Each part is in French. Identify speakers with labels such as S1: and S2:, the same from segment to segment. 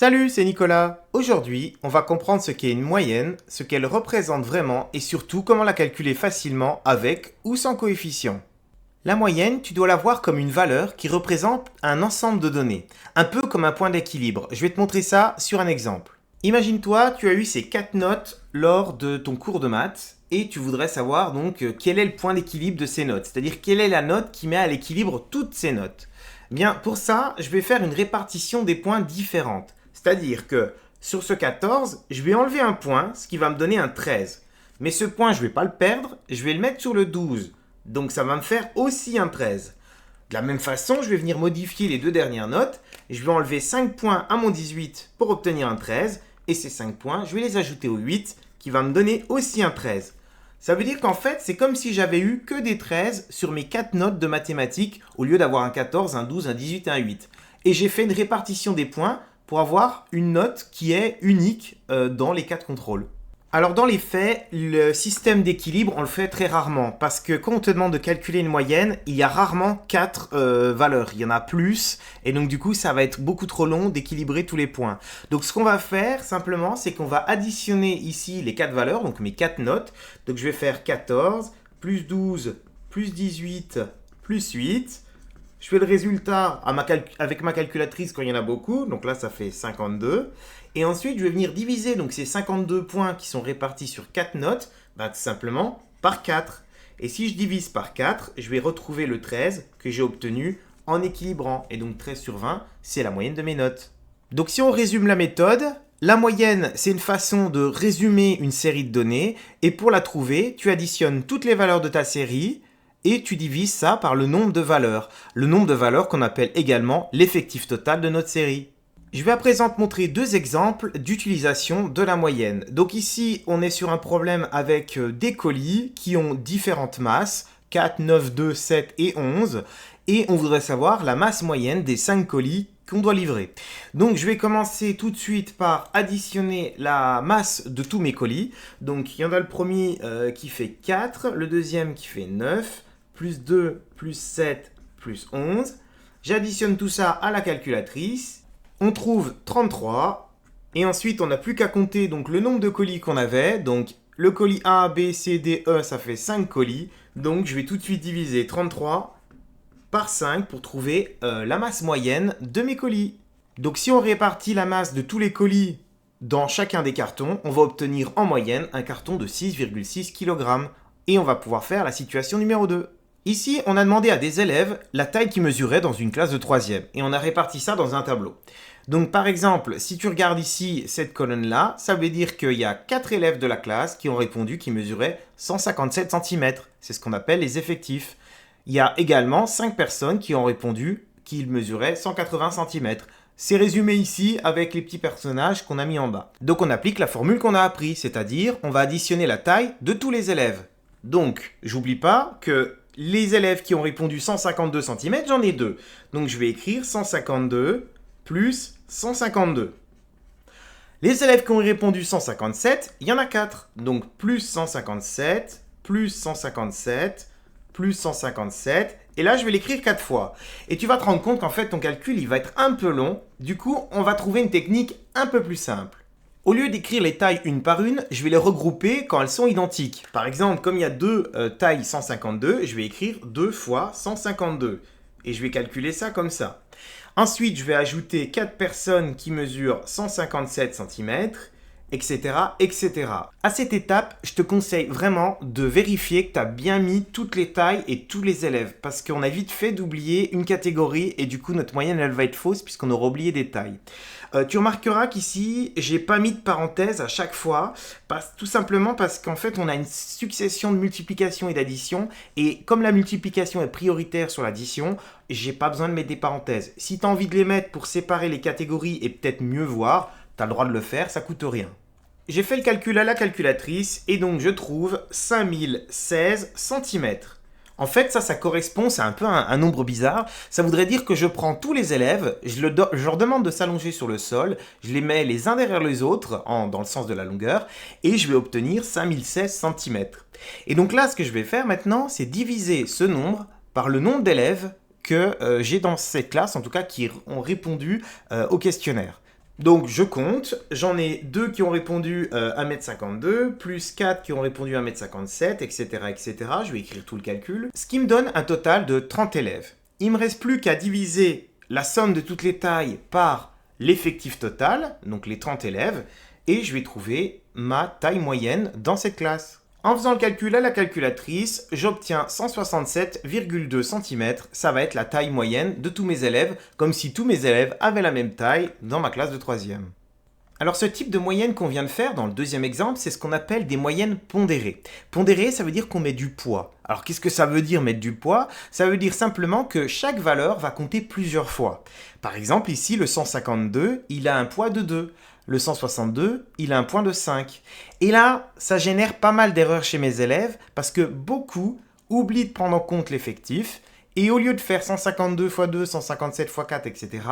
S1: Salut, c'est Nicolas. Aujourd'hui, on va comprendre ce qu'est une moyenne, ce qu'elle représente vraiment et surtout comment la calculer facilement avec ou sans coefficient. La moyenne, tu dois la voir comme une valeur qui représente un ensemble de données, un peu comme un point d'équilibre. Je vais te montrer ça sur un exemple. Imagine-toi, tu as eu ces 4 notes lors de ton cours de maths et tu voudrais savoir donc quel est le point d'équilibre de ces notes, c'est-à-dire quelle est la note qui met à l'équilibre toutes ces notes. Bien, pour ça, je vais faire une répartition des points différente. C'est-à-dire que sur ce 14, je vais enlever un point, ce qui va me donner un 13. Mais ce point, je ne vais pas le perdre, je vais le mettre sur le 12. Donc ça va me faire aussi un 13. De la même façon, je vais venir modifier les deux dernières notes. Je vais enlever 5 points à mon 18 pour obtenir un 13. Et ces 5 points, je vais les ajouter au 8 qui va me donner aussi un 13. Ça veut dire qu'en fait, c'est comme si j'avais eu que des 13 sur mes 4 notes de mathématiques au lieu d'avoir un 14, un 12, un 18 et un 8. Et j'ai fait une répartition des points pour avoir une note qui est unique dans les 4 contrôles. Alors dans les faits, le système d'équilibre, on le fait très rarement parce que quand on te demande de calculer une moyenne, il y a rarement 4 valeurs, il y en a plus et donc du coup ça va être beaucoup trop long d'équilibrer tous les points. Donc ce qu'on va faire simplement, c'est qu'on va additionner ici les 4 valeurs, donc mes 4 notes. Donc je vais faire 14, plus 12, plus 18, plus 8. Je fais le résultat avec ma calculatrice quand il y en a beaucoup. Donc là, ça fait 52. Et ensuite, je vais venir diviser donc ces 52 points qui sont répartis sur 4 notes, tout simplement par 4. Et si je divise par 4, je vais retrouver le 13 que j'ai obtenu en équilibrant. Et donc 13 sur 20, c'est la moyenne de mes notes. Donc si on résume la méthode, la moyenne, c'est une façon de résumer une série de données. Et pour la trouver, tu additionnes toutes les valeurs de ta série et tu divises ça par le nombre de valeurs. Le nombre de valeurs qu'on appelle également l'effectif total de notre série. Je vais à présent te montrer deux exemples d'utilisation de la moyenne. Donc ici, on est sur un problème avec des colis qui ont différentes masses, 4, 9, 2, 7 et 11. Et on voudrait savoir la masse moyenne des 5 colis qu'on doit livrer. Donc je vais commencer tout de suite par additionner la masse de tous mes colis. Donc il y en a le premier qui fait 4, le deuxième qui fait 9, plus 2, plus 7, plus 11. J'additionne tout ça à la calculatrice. On trouve 33. Et ensuite, on n'a plus qu'à compter donc, le nombre de colis qu'on avait. Donc, le colis A, B, C, D, E, ça fait 5 colis. Donc, je vais tout de suite diviser 33 par 5 pour trouver la masse moyenne de mes colis. Donc, si on répartit la masse de tous les colis dans chacun des cartons, on va obtenir en moyenne un carton de 6,6 kg. Et on va pouvoir faire la situation numéro 2. Ici, on a demandé à des élèves la taille qu'ils mesuraient dans une classe de 3e et on a réparti ça dans un tableau. Donc par exemple, si tu regardes ici cette colonne-là, ça veut dire qu'il y a 4 élèves de la classe qui ont répondu qu'ils mesuraient 157 cm. C'est ce qu'on appelle les effectifs. Il y a également 5 personnes qui ont répondu qu'ils mesuraient 180 cm. C'est résumé ici avec les petits personnages qu'on a mis en bas. Donc on applique la formule qu'on a appris, c'est-à-dire on va additionner la taille de tous les élèves. Donc, j'oublie pas que les élèves qui ont répondu 152 cm, j'en ai 2. Donc, je vais écrire 152 plus 152. Les élèves qui ont répondu 157, il y en a 4. Donc, plus 157, plus 157, plus 157. Et là, je vais l'écrire 4 fois. Et tu vas te rendre compte qu'en fait, ton calcul, il va être un peu long. Du coup, on va trouver une technique un peu plus simple. Au lieu d'écrire les tailles une par une, je vais les regrouper quand elles sont identiques. Par exemple, comme il y a deux tailles 152, je vais écrire 2 fois 152. Et je vais calculer ça comme ça. Ensuite, je vais ajouter 4 personnes qui mesurent 157 cm, etc., etc. À cette étape, je te conseille vraiment de vérifier que tu as bien mis toutes les tailles et tous les élèves. Parce qu'on a vite fait d'oublier une catégorie et du coup, notre moyenne, elle va être fausse puisqu'on aura oublié des tailles. Tu remarqueras qu'ici, j'ai pas mis de parenthèse à chaque fois, tout simplement parce qu'en fait, on a une succession de multiplication et d'addition, et comme la multiplication est prioritaire sur l'addition, j'ai pas besoin de mettre des parenthèses. Si tu as envie de les mettre pour séparer les catégories et peut-être mieux voir, tu as le droit de le faire, ça coûte rien. J'ai fait le calcul à la calculatrice, et donc je trouve 5016 cm. En fait, ça correspond, c'est un peu un nombre bizarre. Ça voudrait dire que je prends tous les élèves, je leur demande de s'allonger sur le sol, je les mets les uns derrière les autres, dans le sens de la longueur, et je vais obtenir 5016 cm. Et donc là, ce que je vais faire maintenant, c'est diviser ce nombre par le nombre d'élèves que j'ai dans cette classe, en tout cas qui ont répondu au questionnaire. Donc je compte, j'en ai 2 qui ont répondu 1m52, plus 4 qui ont répondu 1m57, etc., etc. Je vais écrire tout le calcul. Ce qui me donne un total de 30 élèves. Il me reste plus qu'à diviser la somme de toutes les tailles par l'effectif total, donc les 30 élèves, et je vais trouver ma taille moyenne dans cette classe. En faisant le calcul à la calculatrice, j'obtiens 167,2 cm. Ça va être la taille moyenne de tous mes élèves, comme si tous mes élèves avaient la même taille dans ma classe de 3e. Alors ce type de moyenne qu'on vient de faire dans le deuxième exemple, c'est ce qu'on appelle des moyennes pondérées. Pondérées, ça veut dire qu'on met du poids. Alors qu'est-ce que ça veut dire mettre du poids? Ça veut dire simplement que chaque valeur va compter plusieurs fois. Par exemple ici le 152, il a un poids de 2. Le 162, il a un point de 5. Et là, ça génère pas mal d'erreurs chez mes élèves parce que beaucoup oublient de prendre en compte l'effectif et au lieu de faire 152 x 2, 157 x 4, etc.,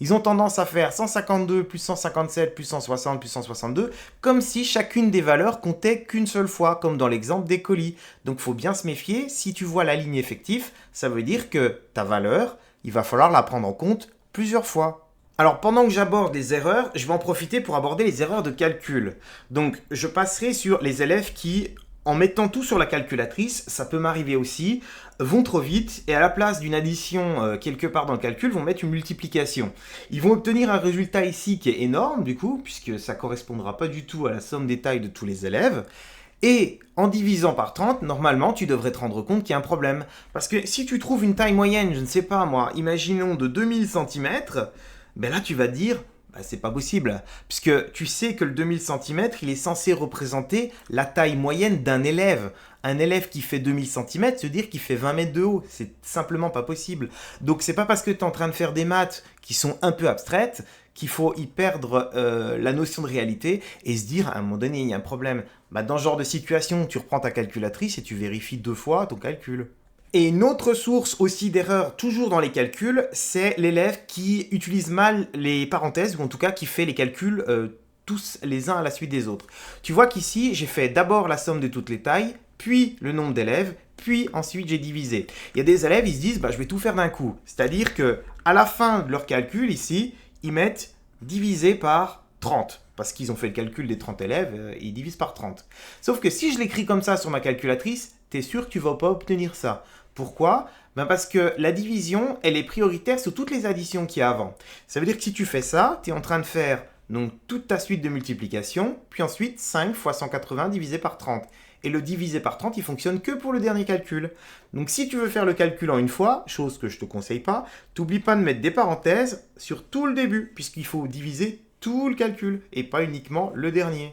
S1: ils ont tendance à faire 152 plus 157 plus 160 plus 162 comme si chacune des valeurs comptait qu'une seule fois, comme dans l'exemple des colis. Donc il faut bien se méfier, si tu vois la ligne effectif, ça veut dire que ta valeur, il va falloir la prendre en compte plusieurs fois. Alors pendant que j'aborde les erreurs, je vais en profiter pour aborder les erreurs de calcul. Donc je passerai sur les élèves qui, en mettant tout sur la calculatrice, ça peut m'arriver aussi, vont trop vite et à la place d'une addition quelque part dans le calcul, vont mettre une multiplication. Ils vont obtenir un résultat ici qui est énorme du coup, puisque ça ne correspondra pas du tout à la somme des tailles de tous les élèves. Et en divisant par 30, normalement, tu devrais te rendre compte qu'il y a un problème. Parce que si tu trouves une taille moyenne, je ne sais pas moi, imaginons de 2000 cm, ben là tu vas te dire, c'est pas possible. Puisque tu sais que le 2000 cm, il est censé représenter la taille moyenne d'un élève. Un élève qui fait 2000 cm, se dire qu'il fait 20 mètres de haut, c'est simplement pas possible. Donc c'est pas parce que tu es en train de faire des maths qui sont un peu abstraites qu'il faut y perdre la notion de réalité et se dire à un moment donné il y a un problème. Dans ce genre de situation, tu reprends ta calculatrice et tu vérifies 2 fois ton calcul. Et une autre source aussi d'erreur, toujours dans les calculs, c'est l'élève qui utilise mal les parenthèses, ou en tout cas qui fait les calculs tous les uns à la suite des autres. Tu vois qu'ici, j'ai fait d'abord la somme de toutes les tailles, puis le nombre d'élèves, puis ensuite j'ai divisé. Il y a des élèves, ils se disent, je vais tout faire d'un coup. C'est-à-dire que à la fin de leur calcul, ici, ils mettent divisé par 30. Parce qu'ils ont fait le calcul des 30 élèves, ils divisent par 30. Sauf que si je l'écris comme ça sur ma calculatrice, t'es sûr que tu ne vas pas obtenir ça. Pourquoi? Parce que la division, elle est prioritaire sur toutes les additions qu'il y a avant. Ça veut dire que si tu fais ça, tu es en train de faire donc, toute ta suite de multiplication, puis ensuite 5 fois 180 divisé par 30. Et le divisé par 30, il fonctionne que pour le dernier calcul. Donc si tu veux faire le calcul en une fois, chose que je ne te conseille pas, t'oublie pas de mettre des parenthèses sur tout le début, puisqu'il faut diviser tout le calcul, et pas uniquement le dernier.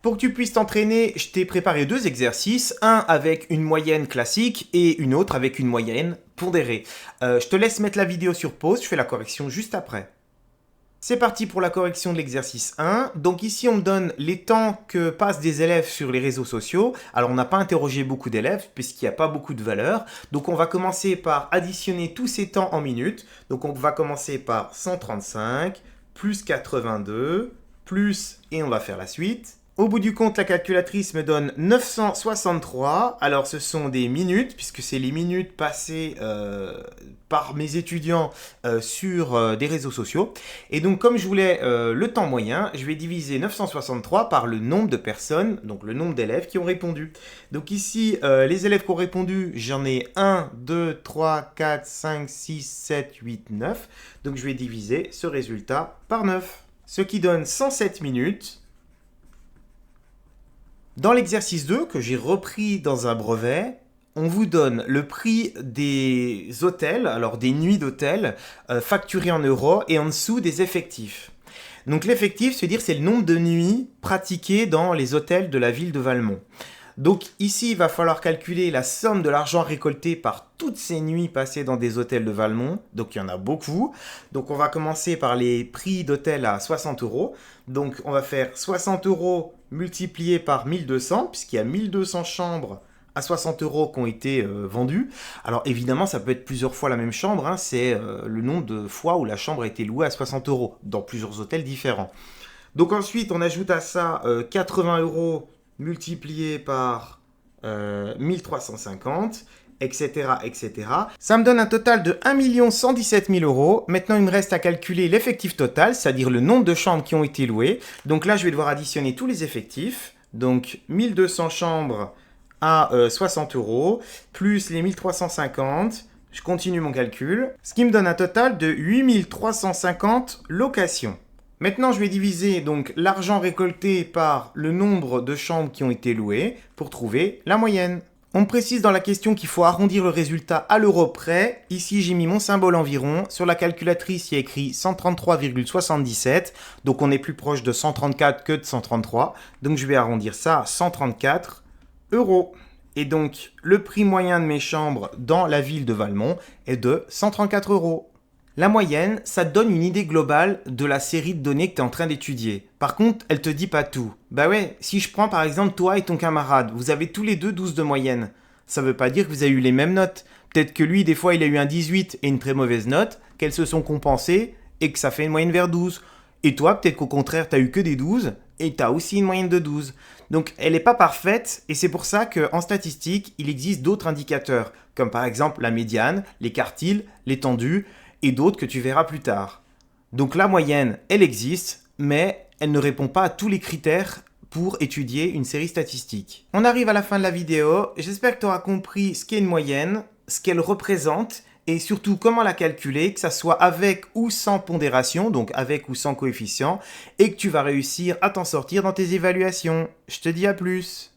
S1: Pour que tu puisses t'entraîner, je t'ai préparé 2 exercices, un avec une moyenne classique et une autre avec une moyenne pondérée. Je te laisse mettre la vidéo sur pause, je fais la correction juste après. C'est parti pour la correction de l'exercice 1. Donc ici, on me donne les temps que passent des élèves sur les réseaux sociaux. Alors, on n'a pas interrogé beaucoup d'élèves puisqu'il n'y a pas beaucoup de valeurs. Donc, on va commencer par additionner tous ces temps en minutes. Donc, on va commencer par 135 plus 82 plus, et on va faire la suite. Au bout du compte, la calculatrice me donne 963. Alors, ce sont des minutes, puisque c'est les minutes passées par mes étudiants sur des réseaux sociaux. Et donc, comme je voulais le temps moyen, je vais diviser 963 par le nombre de personnes, donc le nombre d'élèves qui ont répondu. Donc ici, les élèves qui ont répondu, j'en ai 1, 2, 3, 4, 5, 6, 7, 8, 9. Donc, je vais diviser ce résultat par 9. Ce qui donne 107 minutes. Dans l'exercice 2, que j'ai repris dans un brevet, on vous donne le prix des hôtels, alors des nuits d'hôtel, facturés en euros, et en dessous des effectifs. Donc l'effectif, c'est le nombre de nuits pratiquées dans les hôtels de la ville de Valmont. Donc ici, il va falloir calculer la somme de l'argent récolté par toutes ces nuits passées dans des hôtels de Valmont. Donc il y en a beaucoup. Donc on va commencer par les prix d'hôtel à 60 euros. Donc on va faire 60 euros multiplié par 1200, puisqu'il y a 1200 chambres à 60 euros qui ont été vendues. Alors évidemment, ça peut être plusieurs fois la même chambre. C'est le nombre de fois où la chambre a été louée à 60 euros dans plusieurs hôtels différents. Donc ensuite, on ajoute à ça 80 euros multiplié par 1350 etc., etc. Ça me donne un total de 1 117 000 euros. Maintenant, il me reste à calculer l'effectif total, c'est-à-dire le nombre de chambres qui ont été louées. Donc là, je vais devoir additionner tous les effectifs. Donc 1200 chambres à 60 euros, plus les 1350. Je continue mon calcul, ce qui me donne un total de 8350 locations. Maintenant, je vais diviser donc l'argent récolté par le nombre de chambres qui ont été louées pour trouver la moyenne. On me précise dans la question qu'il faut arrondir le résultat à l'euro près. Ici, j'ai mis mon symbole environ. Sur la calculatrice, il y a écrit 133,77. Donc, on est plus proche de 134 que de 133. Donc, je vais arrondir ça à 134 euros. Et donc, le prix moyen de mes chambres dans la ville de Valmont est de 134 euros. La moyenne, ça te donne une idée globale de la série de données que tu es en train d'étudier. Par contre, elle te dit pas tout. Bah ouais, si je prends par exemple toi et ton camarade, vous avez tous les deux 12 de moyenne. Ça veut pas dire que vous avez eu les mêmes notes. Peut-être que lui, des fois, il a eu un 18 et une très mauvaise note, qu'elles se sont compensées et que ça fait une moyenne vers 12. Et toi, peut-être qu'au contraire, tu as eu que des 12 et tu as aussi une moyenne de 12. Donc, elle n'est pas parfaite et c'est pour ça qu'en statistique, il existe d'autres indicateurs, comme par exemple la médiane, les quartiles, l'étendue, et d'autres que tu verras plus tard. Donc la moyenne, elle existe, mais elle ne répond pas à tous les critères pour étudier une série statistique. On arrive à la fin de la vidéo, j'espère que tu auras compris ce qu'est une moyenne, ce qu'elle représente, et surtout comment la calculer, que ça soit avec ou sans pondération, donc avec ou sans coefficient, et que tu vas réussir à t'en sortir dans tes évaluations. Je te dis à plus.